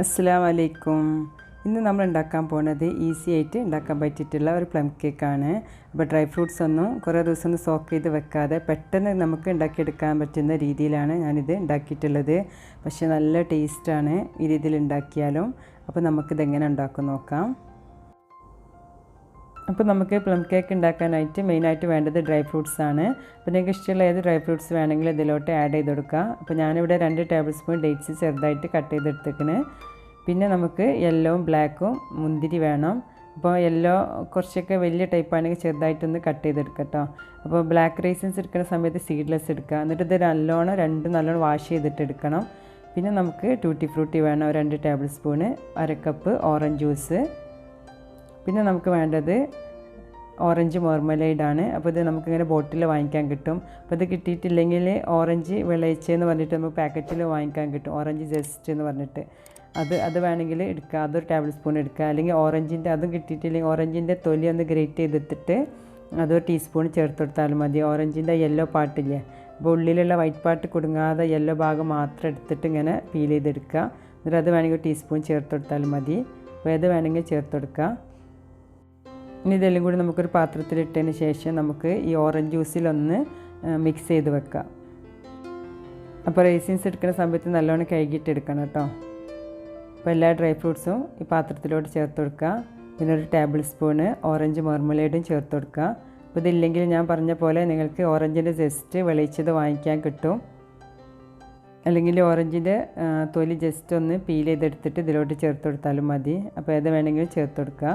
അസ്സലാമലൈക്കും. ഇന്ന് നമ്മൾ ഉണ്ടാക്കാൻ പോകുന്നത് ഈസി ആയിട്ട് ഉണ്ടാക്കാൻ പറ്റിയിട്ടുള്ള ഒരു പ്ലം കേക്കാണ്. അപ്പോൾ ഡ്രൈ ഫ്രൂട്ട്സ് ഒന്നും കുറേ ദിവസം സോക്ക് ചെയ്ത് വെക്കാതെ പെട്ടെന്ന് നമുക്ക് ഉണ്ടാക്കിയെടുക്കാൻ പറ്റുന്ന രീതിയിലാണ് ഞാനിത് ഉണ്ടാക്കിയിട്ടുള്ളത്. പക്ഷേ നല്ല ടേസ്റ്റാണ് ഈ രീതിയിൽ ഉണ്ടാക്കിയാലും. അപ്പോൾ നമുക്കിത് എങ്ങനെ ഉണ്ടാക്കും നോക്കാം. അപ്പോൾ നമുക്ക് പ്ലം കേക്ക് ഉണ്ടാക്കാനായിട്ട് മെയിനായിട്ട് വേണ്ടത് ഡ്രൈ ഫ്രൂട്ട്സ് ആണ്. അപ്പോൾ നിങ്ങൾക്ക് ഇഷ്ടമുള്ള ഏത് ഡ്രൈ ഫ്രൂട്ട്സ് വേണമെങ്കിലും ഇതിലോട്ട് ആഡ് ചെയ്ത് കൊടുക്കുക. അപ്പോൾ ഞാനിവിടെ 2 ടേബിൾ സ്പൂൺ ഡേറ്റ്സ് ചെറുതായിട്ട് കട്ട് ചെയ്തെടുത്തേക്കണ്. പിന്നെ നമുക്ക് യെല്ലോവും ബ്ലാക്കും മുന്തിരി വേണം. അപ്പോൾ യെല്ലോ കുറച്ചൊക്കെ വലിയ ടൈപ്പാണെങ്കിൽ ചെറുതായിട്ടൊന്ന് കട്ട് ചെയ്തെടുക്കുക കേട്ടോ. അപ്പോൾ ബ്ലാക്ക് റൈസിൻസ് എടുക്കുന്ന സമയത്ത് സീഡ്ലെസ് എടുക്കുക. എന്നിട്ട് ഇത് നല്ലോണം വാഷ് ചെയ്തിട്ട് എടുക്കണം. പിന്നെ നമുക്ക് ടൂട്ടി ഫ്രൂട്ടി വേണം 2 table spoon, 1 cup orange juice. പിന്നെ നമുക്ക് വേണ്ടത് ഓറഞ്ച് മാർമലൈഡാണ്. അപ്പോൾ ഇത് നമുക്കിങ്ങനെ ബോട്ടിൽ വാങ്ങിക്കാൻ കിട്ടും. അപ്പോൾ ഇത് കിട്ടിയിട്ടില്ലെങ്കിൽ ഓറഞ്ച് വിളയിച്ചെന്ന് പറഞ്ഞിട്ട് നമുക്ക് പാക്കറ്റിൽ വാങ്ങിക്കാൻ കിട്ടും. ഓറഞ്ച് ജസ്റ്റ് എന്ന് പറഞ്ഞിട്ട് അത് വേണമെങ്കിൽ എടുക്കുക. അതൊരു ടേബിൾ സ്പൂൺ എടുക്കുക. അല്ലെങ്കിൽ ഓറഞ്ചിൻ്റെ അതും കിട്ടിയിട്ടില്ലെങ്കിൽ ഓറഞ്ചിൻ്റെ തൊലി ഒന്ന് ഗ്രേറ്റ് ചെയ്തിട്ട് അതൊരു ടീസ്പൂൺ ചേർത്ത് കൊടുത്താലും മതി. ഓറഞ്ചിൻ്റെ യെല്ലോ പാർട്ടില്ലേ, അപ്പോൾ ഉള്ളിലുള്ള വൈറ്റ് പാർട്ട് കുടുങ്ങാതെ യെല്ലോ ഭാഗം മാത്രം എടുത്തിട്ട് ഇങ്ങനെ പീൽ ചെയ്തെടുക്കുക. എന്നിട്ട് അത് വേണമെങ്കിൽ ടീസ്പൂൺ ചേർത്ത് കൊടുത്താലും മതി. അപ്പോൾ ഏത് വേണമെങ്കിൽ ചേർത്ത് കൊടുക്കുക. ഇനി ഇതെല്ലാം കൂടി നമുക്കൊരു പാത്രത്തിലിട്ടതിന് ശേഷം നമുക്ക് ഈ ഓറഞ്ച് ജ്യൂസിലൊന്ന് മിക്സ് ചെയ്ത് വെക്കാം. അപ്പോൾ റൈസിൻസ് എടുക്കുന്ന സമയത്ത് നല്ലോണം കഴുകിയിട്ട് എടുക്കണം കേട്ടോ. അപ്പോൾ എല്ലാ ഡ്രൈ ഫ്രൂട്ട്സും ഈ പാത്രത്തിലോട്ട് ചേർത്ത് കൊടുക്കുക. പിന്നെ ഒരു ടേബിൾ സ്പൂണ് ഓറഞ്ച് മാർമലേഡും ചേർത്ത് കൊടുക്കുക. അപ്പോൾ ഇതില്ലെങ്കിൽ ഞാൻ പറഞ്ഞ പോലെ നിങ്ങൾക്ക് ഓറഞ്ചിൻ്റെ ജസ്റ്റ് വെളിച്ചത് വാങ്ങിക്കാൻ കിട്ടും. അല്ലെങ്കിൽ ഓറഞ്ചിൻ്റെ തൊലി ജസ്റ്റ് ഒന്ന് പീൽ ചെയ്തെടുത്തിട്ട് ഇതിലോട്ട് ചേർത്ത് കൊടുത്താലും മതി. അപ്പോൾ ഏത് വേണമെങ്കിലും ചേർത്ത് കൊടുക്കുക.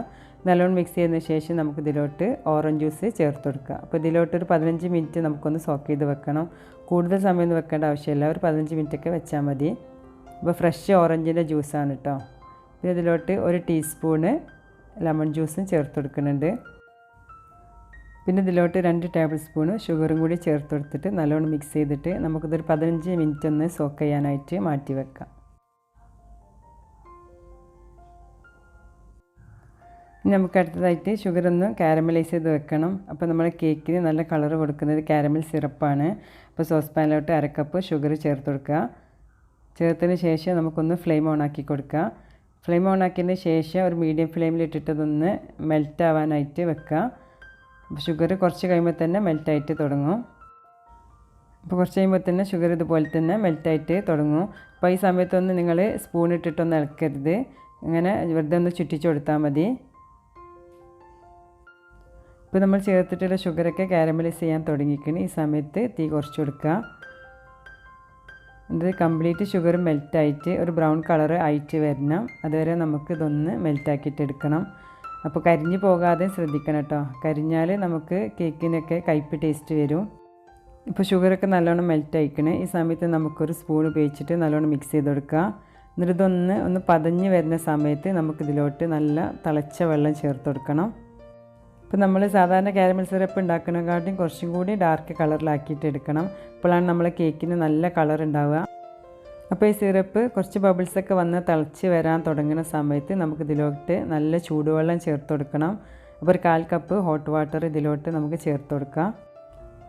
നല്ലോണം മിക്സ് ചെയ്തതിന് ശേഷം നമുക്ക് ഇതിലോട്ട് ഓറഞ്ച് ജ്യൂസ് ചേർത്ത് കൊടുക്കുക. അപ്പോൾ ഇതിലോട്ട് ഒരു 15 മിനിറ്റ് നമുക്കൊന്ന് സോക്ക് ചെയ്ത് വെക്കണം. കൂടുതൽ സമയമൊന്നും വെക്കേണ്ട ആവശ്യമില്ല, ഒരു 15 മിനിറ്റൊക്കെ വെച്ചാൽ മതി. അപ്പോൾ ഫ്രഷ് ഓറഞ്ചിൻ്റെ ജ്യൂസാണ് കേട്ടോ. പിന്നെ ഇതിലോട്ട് ഒരു ടീസ്പൂണ് ലെമൺ ജ്യൂസും ചേർത്ത് കൊടുക്കുന്നുണ്ട്. പിന്നെ ഇതിലോട്ട് 2 ടേബിൾ സ്പൂണ് ഷുഗറും കൂടി ചേർത്ത് കൊടുത്തിട്ട് നല്ലോണം മിക്സ് ചെയ്തിട്ട് നമുക്കിതൊരു 15 മിനിറ്റ് ഒന്ന് സോക്ക് ചെയ്യാനായിട്ട് മാറ്റി വെക്കാം. ഇനി നമുക്ക് അടുത്തതായിട്ട് ഷുഗറൊന്ന് കാരമലൈസ് ചെയ്ത് വെക്കണം. അപ്പോൾ നമ്മുടെ കേക്കിന് നല്ല കളർ കൊടുക്കുന്നത് കാരമൽ സിറപ്പാണ്. അപ്പോൾ സോസ് പാനിലോട്ട് 1 കപ്പ് ഷുഗർ ചേർത്ത് കൊടുക്കുക. ചേർത്തതിന് ശേഷം നമുക്കൊന്ന് ഫ്ലെയിം ഓൺ ആക്കി കൊടുക്കുക. ഫ്ലെയിം ഓൺ ആക്കിയതിന് ശേഷം ഒരു മീഡിയം ഫ്ലെയിമിൽ ഇട്ടിട്ടതൊന്ന് മെൽറ്റ് ആവാനായിട്ട് വെക്കുക. അപ്പോൾ ഷുഗർ കുറച്ച് കഴിയുമ്പോൾ തന്നെ മെൽറ്റായിട്ട് തുടങ്ങും. അപ്പോൾ കുറച്ച് കഴിയുമ്പോൾ തന്നെ ഷുഗർ ഇതുപോലെ തന്നെ മെൽറ്റായിട്ട് തുടങ്ങും. അപ്പോൾ ഈ സമയത്തൊന്ന് നിങ്ങൾ സ്പൂൺ ഇട്ടിട്ടൊന്ന് ഇളക്കരുത്, ഇങ്ങനെ വെറുതെ ഒന്ന് ചുറ്റിച്ച് കൊടുത്താൽ മതി. ഇപ്പോൾ നമ്മൾ ചേർത്തിട്ടുള്ള ഷുഗറൊക്കെ കാരമലൈസ് ചെയ്യാൻ തുടങ്ങിയിരിക്കുന്നു. ഈ സമയത്ത് തീ കുറച്ച് കൊടുക്കുക. ഇത് കംപ്ലീറ്റ് ഷുഗർ മെൽറ്റായിട്ട് ഒരു ബ്രൗൺ കളർ ആയിട്ട് വരണം. അതുവരെ നമുക്ക് ഇതൊന്ന് മെൽറ്റാക്കിയിട്ട് എടുക്കണം. അപ്പോൾ കരിഞ്ഞു പോകാതെ ശ്രദ്ധിക്കണം കേട്ടോ. കരിഞ്ഞാൽ നമുക്ക് കേക്കിനൊക്കെ കയ്പ്പ് ടേസ്റ്റ് വരും. ഇപ്പോൾ ഷുഗറൊക്കെ നല്ലോണം മെൽറ്റ് ആയിക്കണേ. ഈ സമയത്ത് നമുക്കൊരു സ്പൂൺ ഉപയോഗിച്ചിട്ട് നല്ലോണം മിക്സ് ചെയ്ത് കൊടുക്കുക. എന്നിട്ട് ഇതൊന്ന് പതഞ്ഞ് വരുന്ന സമയത്ത് നമുക്കിതിലോട്ട് നല്ല തിളച്ച വെള്ളം ചേർത്ത് കൊടുക്കണം. ഇപ്പോൾ നമ്മൾ സാധാരണ കാരമൽ സിറപ്പ് ഉണ്ടാക്കുന്നതിനെക്കാട്ടും കുറച്ചും കൂടി ഡാർക്ക് കളറിലാക്കിയിട്ട് എടുക്കണം. അപ്പോഴാണ് നമ്മളെ കേക്കിന് നല്ല കളർ ഉണ്ടാവുക. അപ്പോൾ ഈ സിറപ്പ് കുറച്ച് ബബിൾസൊക്കെ വന്ന് തിളച്ച് വരാൻ തുടങ്ങുന്ന സമയത്ത് നമുക്കിതിലോട്ട് നല്ല ചൂടുവെള്ളം ചേർത്ത് കൊടുക്കണം. അപ്പോൾ ഒരു 1/4 കപ്പ് ഹോട്ട് വാട്ടർ ഇതിലോട്ട് നമുക്ക് ചേർത്ത് കൊടുക്കാം.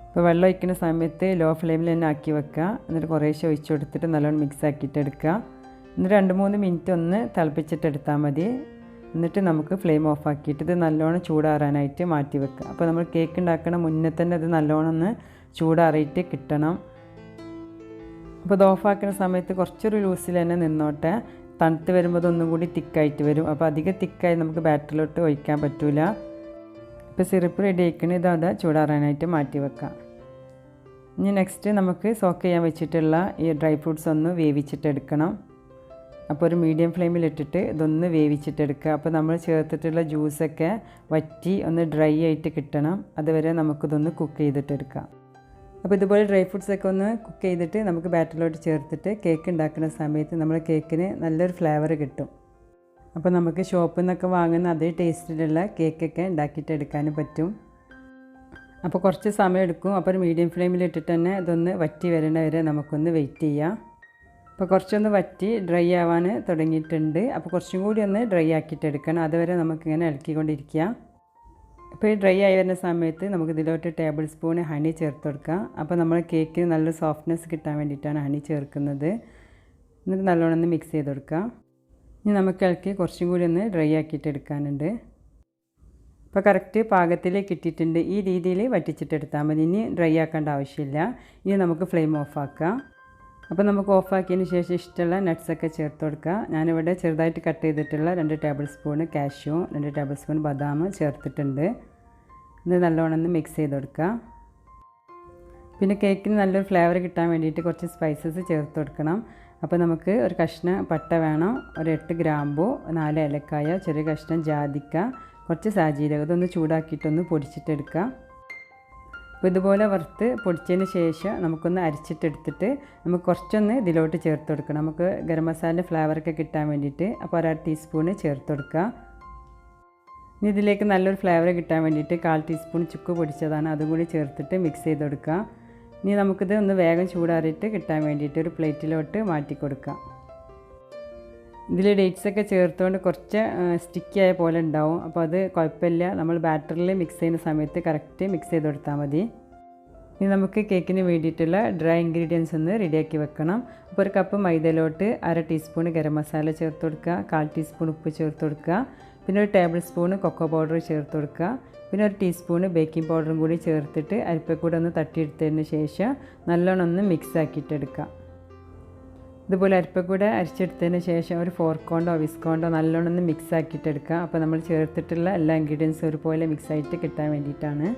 അപ്പോൾ വെള്ളം ഒഴിക്കുന്ന സമയത്ത് ലോ ഫ്ലെയിമിൽ തന്നെ ആക്കി വെക്കുക. എന്നിട്ട് കുറേശ്ശെ ഒഴിച്ച് കൊടുത്തിട്ട് നല്ലോണം മിക്സ് ആക്കിയിട്ട് എടുക്കുക. എന്നിട്ട് 2-3 മിനിറ്റ് ഒന്ന് തിളപ്പിച്ചിട്ടെടുത്താൽ മതി. എന്നിട്ട് നമുക്ക് ഫ്ലെയിം ഓഫ് ആക്കിയിട്ട് ഇത് നല്ലോണം ചൂടാറാനായിട്ട് മാറ്റി വെക്കുക. അപ്പോൾ നമ്മൾ കേക്ക് ഉണ്ടാക്കണ മുന്നേ തന്നെ ഇത് നല്ലോണം ഒന്ന് ചൂടാറിയിട്ട് കിട്ടണം. അപ്പോൾ ഇത് ഓഫാക്കുന്ന സമയത്ത് കുറച്ചൊരു ലൂസിൽ തന്നെ നിന്നോട്ടെ. തണുത്ത് വരുമ്പോൾ ഇതൊന്നും കൂടി തിക്കായിട്ട് വരും. അപ്പോൾ അധികം തിക്കായി നമുക്ക് ബാറ്ററിലോട്ട് ഒഴിക്കാൻ പറ്റില്ല. ഇപ്പോൾ സിറപ്പ് റെഡി ആയിക്കണേ. ഇതാ ചൂടാറാനായിട്ട് മാറ്റി വെക്കാം. ഇനി നെക്സ്റ്റ് നമുക്ക് സോക്ക് ചെയ്യാൻ വെച്ചിട്ടുള്ള ഈ ഡ്രൈ ഫ്രൂട്ട്സ് ഒന്ന് വേവിച്ചിട്ടെടുക്കണം. അപ്പോൾ ഒരു മീഡിയം ഫ്ലെയിമിലിട്ടിട്ട് ഇതൊന്ന് വേവിച്ചിട്ടെടുക്കുക. അപ്പോൾ നമ്മൾ ചേർത്തിട്ടുള്ള ജ്യൂസൊക്കെ വറ്റി ഒന്ന് ഡ്രൈ ആയിട്ട് കിട്ടണം. അതുവരെ നമുക്കിതൊന്ന് കുക്ക് ചെയ്തിട്ടെടുക്കാം. അപ്പോൾ ഇതുപോലെ ഡ്രൈ ഫ്രൂട്ട്സൊക്കെ ഒന്ന് കുക്ക് ചെയ്തിട്ട് നമുക്ക് ബാറ്ററിലോട്ട് ചേർത്തിട്ട് കേക്ക് ഉണ്ടാക്കുന്ന സമയത്ത് നമ്മുടെ കേക്കിന് നല്ലൊരു ഫ്ലേവർ കിട്ടും. അപ്പോൾ നമുക്ക് ഷോപ്പിൽ നിന്നൊക്കെ വാങ്ങുന്ന അതേ ടേസ്റ്റിലുള്ള കേക്കൊക്കെ ഉണ്ടാക്കിയിട്ടെടുക്കാനും പറ്റും. അപ്പോൾ കുറച്ച് സമയം എടുക്കും. അപ്പോൾ ഒരു മീഡിയം ഫ്ലെയിമിലിട്ടിട്ട് തന്നെ ഇതൊന്ന് വറ്റി വരണ വരെ നമുക്കൊന്ന് വെയിറ്റ് ചെയ്യാം. അപ്പോൾ കുറച്ചൊന്ന് വറ്റി ഡ്രൈ ആവാൻ തുടങ്ങിയിട്ടുണ്ട്. അപ്പോൾ കുറച്ചും കൂടി ഒന്ന് ഡ്രൈ ആക്കിയിട്ട് എടുക്കണം. അതുവരെ നമുക്കിങ്ങനെ ഇളക്കിക്കൊണ്ടിരിക്കുക. അപ്പോൾ ഈ ഡ്രൈ ആയി വരുന്ന സമയത്ത് നമുക്ക് ഇതിലോട്ട് ടേബിൾ സ്പൂൺ ഹണി ചേർത്ത് കൊടുക്കാം. അപ്പോൾ നമ്മൾ കേക്കിന് നല്ല സോഫ്റ്റ്നെസ് കിട്ടാൻ വേണ്ടിയിട്ടാണ് ഹണി ചേർക്കുന്നത്. എന്നിട്ട് നല്ലോണം ഒന്ന് മിക്സ് ചെയ്ത് കൊടുക്കാം. ഇനി നമുക്ക് ഇളക്കി കുറച്ചും കൂടി ഒന്ന് ഡ്രൈ ആക്കിയിട്ട് എടുക്കാനുണ്ട്. അപ്പോൾ കറക്റ്റ് പാകത്തിൽ കിട്ടിയിട്ടുണ്ട്. ഈ രീതിയിൽ വറ്റിച്ചിട്ടെടുത്താൽ മതി. ഇനി ഡ്രൈ ആക്കേണ്ട ആവശ്യമില്ല. ഇനി നമുക്ക് ഫ്ലെയിം ഓഫാക്കാം. അപ്പോൾ നമുക്ക് ഓഫാക്കിയതിന് ശേഷം ഇഷ്ടമുള്ള നട്ട്സൊക്കെ ചേർത്ത് കൊടുക്കുക. ഞാനിവിടെ ചെറുതായിട്ട് കട്ട് ചെയ്തിട്ടുള്ള 2 table spoon cashew, 2 table spoon ബദാം ചേർത്തിട്ടുണ്ട്. ഇത് നല്ലോണം ഒന്ന് മിക്സ് ചെയ്ത് കൊടുക്കുക. പിന്നെ കേക്കിന് നല്ലൊരു ഫ്ലേവർ കിട്ടാൻ വേണ്ടിയിട്ട് കുറച്ച് സ്പൈസസ് ചേർത്ത് കൊടുക്കണം. അപ്പോൾ നമുക്ക് ഒരു കഷ്ണം പട്ട വേണം, ഒരു 8 ഗ്രാമ്പൂ, 4 ഏലക്കായ, ചെറിയ കഷ്ണം ജാതിക്ക, കുറച്ച് സാജീരകം. ഇതൊന്ന് ചൂടാക്കിയിട്ടൊന്ന് പൊടിച്ചിട്ടെടുക്കുക. അപ്പോൾ ഇതുപോലെ വറുത്ത് പൊടിച്ചതിന് ശേഷം നമുക്കൊന്ന് അരിച്ചിട്ടെടുത്തിട്ട് നമുക്ക് കുറച്ചൊന്ന് ഇതിലോട്ട് ചേർത്ത് കൊടുക്കണം. നമുക്ക് ഗരം മസാലയുടെ ഫ്ലേവറൊക്കെ കിട്ടാൻ വേണ്ടിയിട്ട്. അപ്പോൾ 1/2 ടീസ്പൂൺ ചേർത്ത് കൊടുക്കുക. ഇനി ഇതിലേക്ക് നല്ലൊരു ഫ്ലേവർ കിട്ടാൻ വേണ്ടിയിട്ട് 1/4 ടീസ്പൂൺ ചുക്ക് പൊടിച്ചതാണ്, അതും കൂടി ചേർത്തിട്ട് മിക്സ് ചെയ്ത് കൊടുക്കുക. ഇനി നമുക്കിത് ഒന്ന് വേഗം ചൂടാറിയിട്ട് കിട്ടാൻ വേണ്ടിയിട്ട് ഒരു പ്ലേറ്റിലോട്ട് മാറ്റി കൊടുക്കാം. ഇതിൽ ഡേറ്റ്സൊക്കെ ചേർത്തുകൊണ്ട് കുറച്ച് സ്റ്റിക്കി ആയ പോലെ ഉണ്ടാവും. അപ്പോൾ അത് കുഴപ്പമില്ല. നമ്മൾ ബാറ്ററിൽ മിക്സ് ചെയ്യുന്ന സമയത്ത് കറക്റ്റ് മിക്സ് ചെയ്ത് കൊടുത്താൽ മതി. ഇനി നമുക്ക് കേക്കിന് വേണ്ടിയിട്ടുള്ള ഡ്രൈ ഇൻഗ്രീഡിയൻസ് ഒന്ന് റെഡിയാക്കി വെക്കണം. അപ്പോൾ ഒരു കപ്പ് മൈദയിലോട്ട് 1/2 ടീസ്പൂൺ ഗരം മസാല ചേർത്ത് കൊടുക്കുക, 1/4 ടീസ്പൂൺ ഉപ്പ് ചേർത്ത് കൊടുക്കുക, പിന്നെ ഒരു ടേബിൾ സ്പൂൺ കൊക്കോ പൗഡർ ചേർത്ത് കൊടുക്കുക, പിന്നെ ഒരു ടീസ്പൂൺ ബേക്കിംഗ് പൗഡറും കൂടി ചേർത്തിട്ട് അരിപ്പക്കൂടെ ഒന്ന് തട്ടിയെടുത്തതിന് ശേഷം നല്ലോണം ഒന്ന് മിക്സ് ആക്കിയിട്ടെടുക്കുക. ഇതുപോലെ അരിപ്പക്കൂടെ അരിച്ചെടുത്തതിന് ശേഷം ഒരു ഫോർക്കോണ്ടോ വിസ്കോണ്ടോ നല്ലോണം ഒന്ന് മിക്സ് ആക്കിയിട്ടെടുക്കുക. അപ്പോൾ നമ്മൾ ചേർത്തിട്ടുള്ള എല്ലാ ഇൻഗ്രീഡിയൻസും ഒരുപോലെ മിക്സ് ആയിട്ട് കിട്ടാൻ വേണ്ടിയിട്ടാണ്.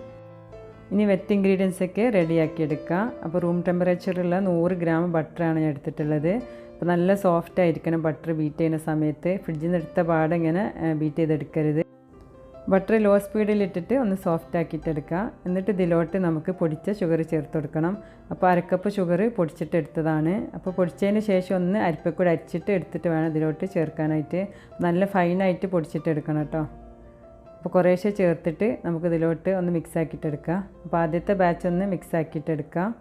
ഇനി വെറ്റ് ഇൻഗ്രീഡിയൻസൊക്കെ റെഡിയാക്കി എടുക്കുക. അപ്പോൾ റൂം ടെമ്പറേച്ചറുള്ള 100 ഗ്രാം ബട്ടറാണ് ഞാൻ എടുത്തിട്ടുള്ളത്. അപ്പോൾ നല്ല സോഫ്റ്റ് ആയിരിക്കണം ബട്ടർ ബീറ്റ് ചെയ്യുന്ന സമയത്ത്. ഫ്രിഡ്ജിൽ നിന്ന് എടുത്ത പാടെ ഇങ്ങനെ ബീറ്റ് ചെയ്തെടുക്കരുത്. ബട്ടർ ലോ സ്പീഡിലിട്ടിട്ട് ഒന്ന് സോഫ്റ്റ് ആക്കിയിട്ടെടുക്കുക. എന്നിട്ട് ഇതിലോട്ട് നമുക്ക് പൊടിച്ച ഷുഗർ ചേർത്ത് കൊടുക്കണം. അപ്പോൾ 1/2 കപ്പ് ഷുഗർ പൊടിച്ചിട്ട് എടുത്തതാണ്. അപ്പോൾ പൊടിച്ചതിന് ശേഷം ഒന്ന് അരിപ്പക്കൂടെ അരിച്ചിട്ട് എടുത്തിട്ട് വേണം ഇതിലോട്ട് ചേർക്കാനായിട്ട്. നല്ല ഫൈനായിട്ട് പൊടിച്ചിട്ട് എടുക്കണം കേട്ടോ. അപ്പോൾ കുറേശ്ശെ ചേർത്തിട്ട് നമുക്ക് ഇതിലോട്ട് ഒന്ന് മിക്സ് ആക്കിയിട്ടെടുക്കുക. അപ്പോൾ ആദ്യത്തെ ബാച്ച് ഒന്ന് മിക്സ് ആക്കിയിട്ടെടുക്കുക.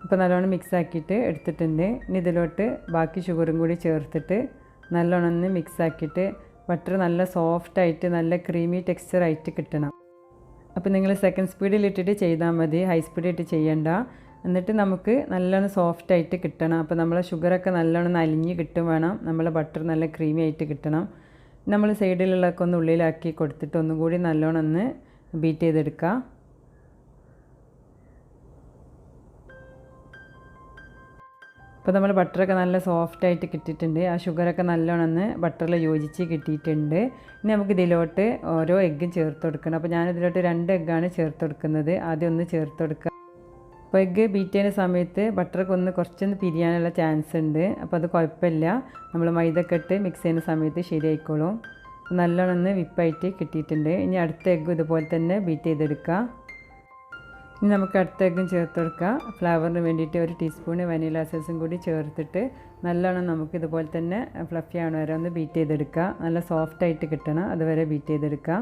ഇപ്പോൾ നല്ലോണം മിക്സ് ആക്കിയിട്ട് എടുത്തിട്ടുണ്ട്. ഇനി ഇതിലോട്ട് ബാക്കി ഷുഗറും കൂടി ചേർത്തിട്ട് നല്ലോണം ഒന്ന് മിക്സ് ആക്കിയിട്ട് ബട്ടർ നല്ല സോഫ്റ്റായിട്ട് നല്ല ക്രീമി ടെക്സ്ചറായിട്ട് കിട്ടണം. അപ്പോൾ നിങ്ങൾ സെക്കൻഡ് സ്പീഡിലിട്ടിട്ട് ചെയ്താൽ മതി, ഹൈ സ്പീഡിലിട്ട് ചെയ്യണ്ട. എന്നിട്ട് നമുക്ക് നല്ലോണം സോഫ്റ്റായിട്ട് കിട്ടണം. അപ്പോൾ നമ്മളെ ഷുഗറൊക്കെ നല്ലോണം അലിഞ്ഞ് കിട്ടും വേണം. നമ്മളെ ബട്ടർ നല്ല ക്രീമി ആയിട്ട് കിട്ടണം. നമ്മൾ സൈഡിലുള്ളതൊക്കെ ഒന്ന് ഉള്ളിലാക്കി കൊടുത്തിട്ട് ഒന്നും കൂടി നല്ലോണം ഒന്ന് ബീറ്റ് ചെയ്തെടുക്കുക. അപ്പോൾ നമ്മൾ ബട്ടറൊക്കെ നല്ല സോഫ്റ്റായിട്ട് കിട്ടിയിട്ടുണ്ട്. ആ ഷുഗറൊക്കെ നല്ലോണം ഒന്ന് ബട്ടറിൽ യോജിച്ച് കിട്ടിയിട്ടുണ്ട്. ഇനി നമുക്ക് ഇതിലോട്ട് ഓരോ എഗ്ഗും ചേർത്ത് കൊടുക്കണം. അപ്പോൾ ഞാനിതിലോട്ട് 2 എഗ്ഗാണ് ചേർത്ത് കൊടുക്കുന്നത്. ആദ്യം ഒന്ന് ചേർത്ത് കൊടുക്കുക. അപ്പോൾ എഗ്ഗ് ബീറ്റ് ചെയ്യുന്ന സമയത്ത് ബട്ടറൊക്കെ കുറച്ചൊന്ന് പിരിയാനുള്ള ചാൻസ് ഉണ്ട്. അപ്പോൾ അത് കുഴപ്പമില്ല, നമ്മൾ മൈദയൊക്കെ ഇട്ട് മിക്സ് ചെയ്യുന്ന സമയത്ത് ശരിയായിക്കോളും. നല്ലോണം ഒന്ന് വിപ്പായിട്ട് കിട്ടിയിട്ടുണ്ട്. ഇനി അടുത്ത എഗ്ഗും ഇതുപോലെ തന്നെ ബീറ്റ് ചെയ്തെടുക്കുക. ഇനി നമുക്ക് അടുത്ത എഗ്ഗും ചേർത്ത് കൊടുക്കുക. ഫ്ലേവറിന് വേണ്ടിയിട്ട് 1 ടീസ്പൂൺ വനില എസൻസും കൂടി ചേർത്തിട്ട് നല്ലോണം നമുക്ക് ഇതുപോലെ തന്നെ ഫ്ലഫി ആവണ വരെ ഒന്ന് ബീറ്റ് ചെയ്തെടുക്കുക. നല്ല സോഫ്റ്റായിട്ട് കിട്ടണം, അതുവരെ ബീറ്റ് ചെയ്തെടുക്കുക.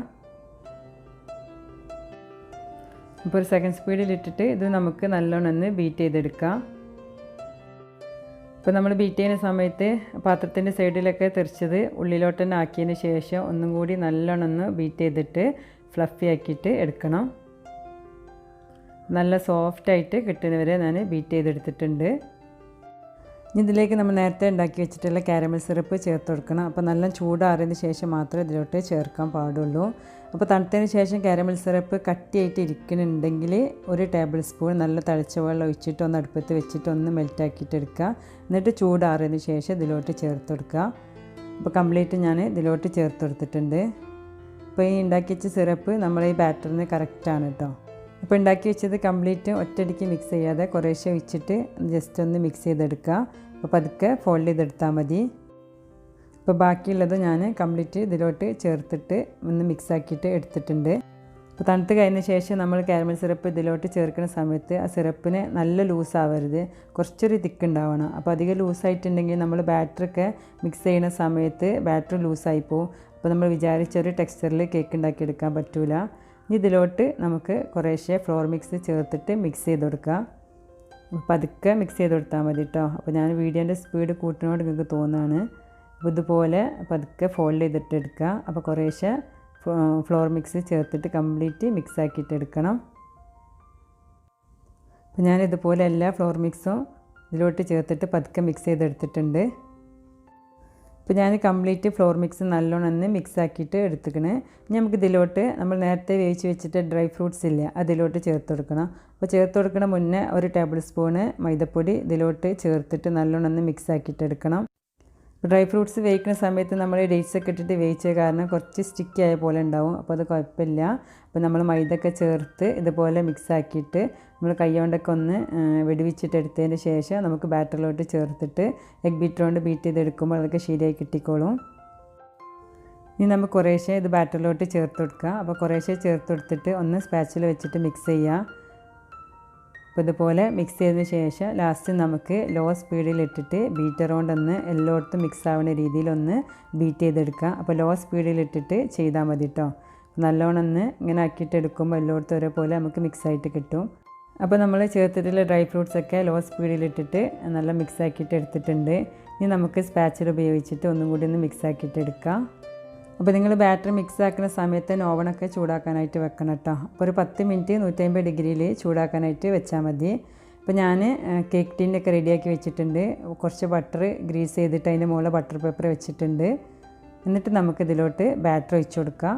ഇപ്പോൾ ഒരു സെക്കൻഡ് സ്പീഡിലിട്ടിട്ട് ഇത് നമുക്ക് നല്ലോണം ഒന്ന് ബീറ്റ് ചെയ്തെടുക്കാം. ഇപ്പോൾ നമ്മൾ ബീറ്റ് ചെയ്യുന്ന സമയത്ത് പാത്രത്തിൻ്റെ സൈഡിലൊക്കെ തെറിച്ചത് ഉള്ളിലോട്ട് തന്നെ ആക്കിയതിന് ശേഷം ഒന്നും കൂടി നല്ലോണം ഒന്ന് ബീറ്റ് ചെയ്തിട്ട് ഫ്ലഫി ആക്കിയിട്ട് എടുക്കണം. നല്ല സോഫ്റ്റായിട്ട് കിട്ടുന്നവരെ ഞാൻ ബീറ്റ് ചെയ്തെടുത്തിട്ടുണ്ട്. ഇനി ഇതിലേക്ക് നമ്മൾ നേരത്തെ ഉണ്ടാക്കി വെച്ചിട്ടുള്ള കാരമൽ സിറപ്പ് ചേർത്ത് കൊടുക്കണം. അപ്പോൾ നല്ല ചൂടാറിയതിന് ശേഷം മാത്രമേ ഇതിലോട്ട് ചേർക്കാൻ പാടുള്ളൂ. അപ്പോൾ തണുത്തതിന് ശേഷം കാരമൽ സിറപ്പ് കട്ടിയായിട്ട് ഇരിക്കുന്നുണ്ടെങ്കിൽ 1 ടേബിൾ സ്പൂൺ നല്ല തിളച്ച വെള്ളം ഒഴിച്ചിട്ട് ഒന്ന് അടുപ്പത്ത് വെച്ചിട്ട് ഒന്ന് മെൽറ്റാക്കിയിട്ട് എടുക്കുക. എന്നിട്ട് ചൂടാറിയതിന് ശേഷം ഇതിലോട്ട് ചേർത്ത് കൊടുക്കുക. അപ്പോൾ കംപ്ലീറ്റ് ഞാൻ ഇതിലോട്ട് ചേർത്ത് കൊടുത്തിട്ടുണ്ട്. അപ്പോൾ ഈ ഉണ്ടാക്കി വെച്ച സിറപ്പ് നമ്മൾ ഈ ബാറ്ററിന് കറക്റ്റാണ് കേട്ടോ. അപ്പോൾ ഉണ്ടാക്കി വെച്ചത് കംപ്ലീറ്റ് ഒറ്റയടിക്ക് മിക്സ് ചെയ്യാതെ കുറേശ്ശെ ഒഴിച്ചിട്ട് ജസ്റ്റ് ഒന്ന് മിക്സ് ചെയ്തെടുക്കുക. അപ്പോൾ പതുക്കെ ഫോൾഡ് ചെയ്തെടുത്താൽ മതി. അപ്പോൾ ബാക്കിയുള്ളത് ഞാൻ കംപ്ലീറ്റ് ഇതിലോട്ട് ചേർത്തിട്ട് ഒന്ന് മിക്സ് ആക്കിയിട്ട് എടുത്തിട്ടുണ്ട്. അപ്പോൾ തണുത്ത് കഴിഞ്ഞ ശേഷം നമ്മൾ കാരമൽ സിറപ്പ് ഇതിലോട്ട് ചേർക്കുന്ന സമയത്ത് ആ സിറപ്പിന് നല്ല ലൂസാവരുത്, കുറച്ചൊരു തിക്ക് ഉണ്ടാവണം. അപ്പോൾ അധികം ലൂസായിട്ടുണ്ടെങ്കിൽ നമ്മൾ ബാറ്ററൊക്കെ മിക്സ് ചെയ്യുന്ന സമയത്ത് ബാറ്റർ ലൂസായി പോവും. അപ്പോൾ നമ്മൾ വിചാരിച്ചൊരു ടെക്സ്ചറിൽ കേക്ക് ഉണ്ടാക്കിയെടുക്കാൻ പറ്റില്ല. ഇനി ഇതിലോട്ട് നമുക്ക് കുറേശ്ശെ ഫ്ലോർ മിക്സ് ചേർത്തിട്ട് മിക്സ് ചെയ്ത് കൊടുക്കുക. പതുക്കെ മിക്സ് ചെയ്ത് കൊടുത്താൽ മതി കേട്ടോ. അപ്പോൾ ഞാൻ വീഡിയോൻ്റെ സ്പീഡ് കൂട്ടിനോട് നിങ്ങൾക്ക് തോന്നുകയാണ്. അപ്പോൾ ഇതുപോലെ പതുക്കെ ഫോൾഡ് ചെയ്തിട്ട് എടുക്കുക. അപ്പോൾ കുറേശ്ശെ ഫ്ലോർ മിക്സ് ചേർത്തിട്ട് കംപ്ലീറ്റ് മിക്സ് ആക്കിയിട്ട് എടുക്കണം. അപ്പോൾ ഞാനിതുപോലെ എല്ലാ ഫ്ലോർ മിക്സും ഇതിലോട്ട് ചേർത്തിട്ട് പതുക്കെ മിക്സ് ചെയ്തെടുത്തിട്ടുണ്ട്. അപ്പോൾ ഞാൻ കംപ്ലീറ്റ് ഫ്ലോർ മിക്സ് നല്ലോണം ഒന്ന് മിക്സ് ആക്കിയിട്ട് എടുത്തിക്കണേ. ഇനി നമുക്ക് ഇതിലോട്ട് നമ്മൾ നേരത്തെ വേവിച്ച് വെച്ചിട്ട് ഡ്രൈ ഫ്രൂട്ട്സ് ഇല്ല അതിലോട്ട് ചേർത്ത് കൊടുക്കണം. അപ്പോൾ ചേർത്ത് കൊടുക്കണ മുന്നേ ഒരു ടേബിൾ സ്പൂണ് മൈദപ്പൊടി ഇതിലോട്ട് ചേർത്തിട്ട് നല്ലോണം ഒന്ന് മിക്സ് ആക്കിയിട്ട് എടുക്കണം. ഡ്രൈ ഫ്രൂട്ട്സ് വേവിക്കുന്ന സമയത്ത് നമ്മൾ ഡേറ്റ്സ് ഒക്കെ ഇട്ടിട്ട് വേവിച്ച കാരണം കുറച്ച് സ്റ്റിക്കി ആയ പോലെ ഉണ്ടാവും. അപ്പോൾ അത് കുഴപ്പമില്ല. അപ്പോൾ നമ്മൾ മൈദയൊക്കെ ചേർത്ത് ഇതുപോലെ മിക്സ് ആക്കിയിട്ട് നമ്മൾ കൈ കൊണ്ടൊക്കെ ഒന്ന് വെടിവിച്ചിട്ട് എടുത്തതിന് ശേഷം നമുക്ക് ബാറ്ററിലോട്ട് ചേർത്തിട്ട് എഗ് ബീറ്റർ കൊണ്ട് ബീറ്റ് ചെയ്തെടുക്കുമ്പോൾ അതൊക്കെ ശരിയായി കിട്ടിക്കോളും. ഇനി നമുക്ക് കുറേശ്ശെ ഇത് ബാറ്ററിലോട്ട് ചേർത്ത് കൊടുക്കുക. അപ്പോൾ കുറേശ്ശെ ചേർത്ത് കൊടുത്തിട്ട് ഒന്ന് സ്പാച്ചിൽ വെച്ചിട്ട് മിക്സ് ചെയ്യുക. അപ്പോൾ ഇതുപോലെ മിക്സ് ചെയ്തതിന് ശേഷം ലാസ്റ്റ് നമുക്ക് ലോ സ്പീഡിലിട്ടിട്ട് ബീറ്റർ കൊണ്ടൊന്ന് എല്ലായിടത്തും മിക്സ് ആവുന്ന രീതിയിലൊന്ന് ബീറ്റ് ചെയ്തെടുക്കുക. അപ്പോൾ ലോ സ്പീഡിലിട്ടിട്ട് ചെയ്താൽ മതി കേട്ടോ. നല്ലോണം ഒന്ന് ഇങ്ങനെ ആക്കിയിട്ട് എടുക്കുമ്പോൾ എല്ലായിടത്തും ഒരേപോലെ നമുക്ക് മിക്സ് ആയിട്ട് കിട്ടും. അപ്പോൾ നമ്മൾ ചേർത്തിട്ടുള്ള ഡ്രൈ ഫ്രൂട്ട്സൊക്കെ ലോ സ്പീഡിലിട്ടിട്ട് നല്ല മിക്സ് ആക്കിയിട്ട് എടുത്തിട്ടുണ്ട്. ഇനി നമുക്ക് സ്പാച്ചിൽ ഉപയോഗിച്ചിട്ട് ഒന്നും കൂടി ഒന്ന് മിക്സ് ആക്കിയിട്ട് എടുക്കാം. അപ്പോൾ നിങ്ങൾ ബാറ്റർ മിക്സ് ആക്കുന്ന സമയത്ത് ഓവണൊക്കെ ചൂടാക്കാനായിട്ട് വെക്കണം കേട്ടോ. അപ്പോൾ ഒരു 10 മിനിറ്റ് 150 ഡിഗ്രിയിൽ ചൂടാക്കാനായിട്ട് വെച്ചാൽ മതി. അപ്പോൾ ഞാൻ കേക്ക് ടീനൊക്കെ റെഡിയാക്കി വെച്ചിട്ടുണ്ട്. കുറച്ച് ബട്ടർ ഗ്രീസ് ചെയ്തിട്ട് അതിൻ്റെ മുകളിൽ ബട്ടർ പേപ്പർ വെച്ചിട്ടുണ്ട്. എന്നിട്ട് നമുക്കിതിലോട്ട് ബാറ്റർ ഒഴിച്ച് കൊടുക്കാം.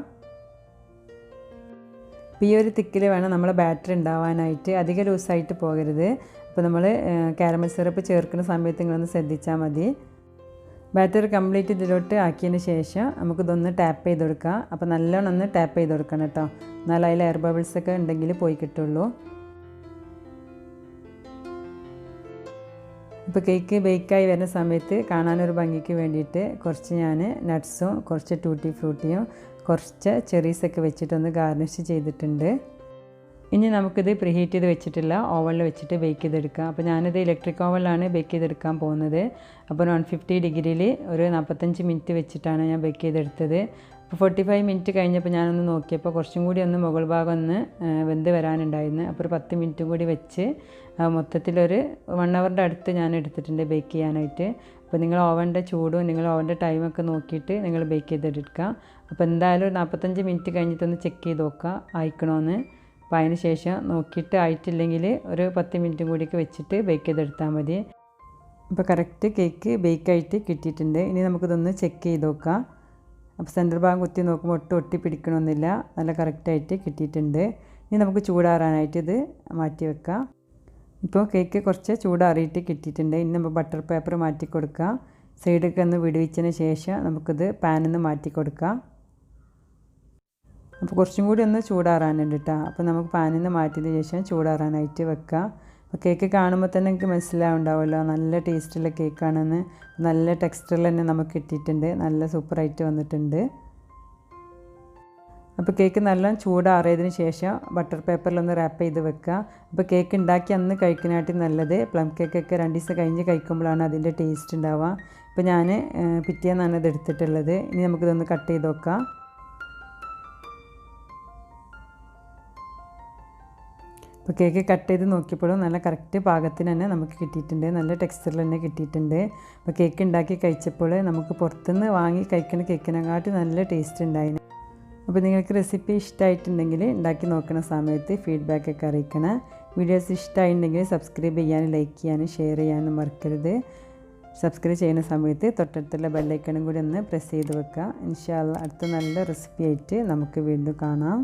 അപ്പോൾ ഈ ഒരു തിക്കിൽ വേണം നമ്മളെ ബാറ്റർ ഉണ്ടാവാനായിട്ട്, അധികം ലൂസായിട്ട് പോകരുത്. അപ്പോൾ നമ്മൾ കാരമൽ സിറപ്പ് ചേർക്കുന്ന സമയത്ത് നിങ്ങളൊന്ന് ശ്രദ്ധിച്ചാൽ മതി. ബാറ്റർ കംപ്ലീറ്റ് ഇതിലോട്ട് ആക്കിയതിന് ശേഷം നമുക്കിതൊന്ന് ടാപ്പ് ചെയ്ത് കൊടുക്കാം. അപ്പോൾ നല്ലോണം ഒന്ന് ടാപ്പ് ചെയ്ത് കൊടുക്കണം കേട്ടോ. എന്നാൽ അതിൽ എയർ ബബിൾസൊക്കെ ഉണ്ടെങ്കിൽ പോയി കിട്ടുള്ളൂ. ഇപ്പോൾ കേക്ക് ബേക്കായി വരുന്ന സമയത്ത് കാണാനൊരു ഭംഗിക്ക് വേണ്ടിയിട്ട് കുറച്ച് ഞാൻ നട്ട്സും കുറച്ച് ടൂട്ടി ഫ്രൂട്ടിയും കുറച്ച് ചെറീസൊക്കെ വെച്ചിട്ടൊന്ന് ഗാർണിഷ് ചെയ്തിട്ടുണ്ട്. ഇനി നമുക്കിത് പ്രീഹീറ്റ് ചെയ്ത് വെച്ചിട്ടില്ല ഓവനിൽ വെച്ചിട്ട് ബേക്ക് ചെയ്തെടുക്കാം. അപ്പോൾ ഞാനിത് ഇലക്ട്രിക് ഓവനിലാണ് ബേക്ക് ചെയ്തെടുക്കാൻ പോകുന്നത്. അപ്പോൾ 150 ഡിഗ്രിയിൽ ഒരു 45 മിനിറ്റ് വെച്ചിട്ടാണ് ഞാൻ ബേക്ക് ചെയ്തെടുത്തത്. അപ്പോൾ 45 മിനിറ്റ് കഴിഞ്ഞപ്പോൾ ഞാനൊന്ന് നോക്കിയപ്പോൾ കുറച്ചും കൂടി ഒന്ന് മുകൾ ഭാഗം ഒന്ന് വെന്ത് വരാനുണ്ടായിരുന്നു. അപ്പോൾ ഒരു 10 മിനിറ്റും കൂടി വെച്ച് മൊത്തത്തിലൊരു 1 അവറിൻ്റെ അടുത്ത് ഞാൻ എടുത്തിട്ടുണ്ട് ബേക്ക് ചെയ്യാനായിട്ട്. അപ്പോൾ നിങ്ങൾ ഓവൻ്റെ ചൂടും നിങ്ങൾ ഓവൻ്റെ ടൈമൊക്കെ നോക്കിയിട്ട് നിങ്ങൾ ബേക്ക് ചെയ്തെടുക്കുക. അപ്പോൾ എന്തായാലും ഒരു 45 മിനിറ്റ് കഴിഞ്ഞിട്ടൊന്ന് ചെക്ക് ചെയ്ത് നോക്കുക ആയിക്കണമെന്ന്. അപ്പോൾ അതിന് ശേഷം നോക്കിയിട്ട് ആയിട്ടില്ലെങ്കിൽ ഒരു 10 മിനിറ്റും കൂടിയൊക്കെ വെച്ചിട്ട് ബേക്ക് ചെയ്തെടുത്താൽ മതി. അപ്പോൾ കറക്റ്റ് കേക്ക് ബേക്കായിട്ട് കിട്ടിയിട്ടുണ്ട്. ഇനി നമുക്കിതൊന്ന് ചെക്ക് ചെയ്ത് നോക്കാം. അപ്പോൾ സെൻറ്റർ ഭാഗം കുത്തി നോക്കുമ്പോൾ ഒട്ടി പിടിക്കണമെന്നില്ല, നല്ല കറക്റ്റായിട്ട് കിട്ടിയിട്ടുണ്ട്. ഇനി നമുക്ക് ചൂടാറാനായിട്ട് ഇത് മാറ്റി വെക്കാം. ഇപ്പോൾ കേക്ക് കുറച്ച് ചൂടാറിയിട്ട് കിട്ടിയിട്ടുണ്ട്. ഇനി നമ്മൾ ബട്ടർ പേപ്പർ മാറ്റി കൊടുക്കാം. സൈഡൊക്കെ ഒന്ന് വിടുവിച്ചതിന് ശേഷം നമുക്കിത് പാനിൽ നിന്ന് മാറ്റി കൊടുക്കാം. അപ്പോൾ കുറച്ചും കൂടി ഒന്ന് ചൂടാറാനുണ്ട് കേട്ടോ. അപ്പോൾ നമുക്ക് പാനിൽ നിന്ന് മാറ്റിയതിന് ശേഷം ചൂടാറാനായിട്ട് വെക്കാം. അപ്പോൾ കേക്ക് കാണുമ്പോൾ തന്നെ എനിക്ക് മനസ്സിലാവുണ്ടാവുമല്ലോ നല്ല ടേസ്റ്റുള്ള കേക്കാണെന്ന്. നല്ല ടെക്സ്ചറിൽ തന്നെ നമുക്ക് കിട്ടിയിട്ടുണ്ട്, നല്ല സൂപ്പറായിട്ട് വന്നിട്ടുണ്ട്. അപ്പോൾ കേക്ക് നല്ല ചൂടാറിയതിന് ശേഷം ബട്ടർ പേപ്പറിലൊന്ന് റാപ്പ് ചെയ്ത് വെക്കുക. അപ്പോൾ കേക്ക് ഉണ്ടാക്കി അന്ന് കഴിക്കാനായിട്ട് നല്ലത് പ്ലം കേക്കൊക്കെ 2 ദിവസം കഴിഞ്ഞ് കഴിക്കുമ്പോഴാണ് അതിൻ്റെ ടേസ്റ്റ് ഉണ്ടാവുക. ഇപ്പോൾ ഞാൻ പിറ്റേന്നാണ് ഇത് എടുത്തിട്ടുള്ളത്. ഇനി നമുക്കിതൊന്ന് കട്ട് ചെയ്ത് നോക്കാം. അപ്പോൾ കേക്ക് കട്ട് ചെയ്ത് നോക്കിയപ്പോഴും നല്ല കറക്റ്റ് പാകത്തിന് തന്നെ നമുക്ക് കിട്ടിയിട്ടുണ്ട്, നല്ല ടെക്സ്ചറിൽ തന്നെ കിട്ടിയിട്ടുണ്ട്. അപ്പോൾ കേക്ക് ഉണ്ടാക്കി കഴിച്ചപ്പോൾ നമുക്ക് പുറത്തുനിന്ന് വാങ്ങി കഴിക്കുന്ന കേക്കിനെക്കാട്ടി നല്ല ടേസ്റ്റ് ഉണ്ടായിരുന്നു. അപ്പോൾ നിങ്ങൾക്ക് റെസിപ്പി ഇഷ്ടമായിട്ടുണ്ടെങ്കിൽ ഉണ്ടാക്കി നോക്കുന്ന സമയത്ത് ഫീഡ്ബാക്കൊക്കെ അറിയിക്കണം. വീഡിയോസ് ഇഷ്ടമായിട്ടുണ്ടെങ്കിൽ സബ്സ്ക്രൈബ് ചെയ്യാനും ലൈക്ക് ചെയ്യാനും ഷെയർ ചെയ്യാനും മറക്കരുത്. സബ്സ്ക്രൈബ് ചെയ്യുന്ന സമയത്ത് തൊട്ടടുത്തുള്ള ബെല്ലൈക്കണും കൂടി ഒന്ന് പ്രസ് ചെയ്ത് വെക്കുക. ഇൻഷാ അല്ലാഹ് അടുത്ത നല്ല റെസിപ്പി ആയിട്ട് നമുക്ക് വീണ്ടും കാണാം.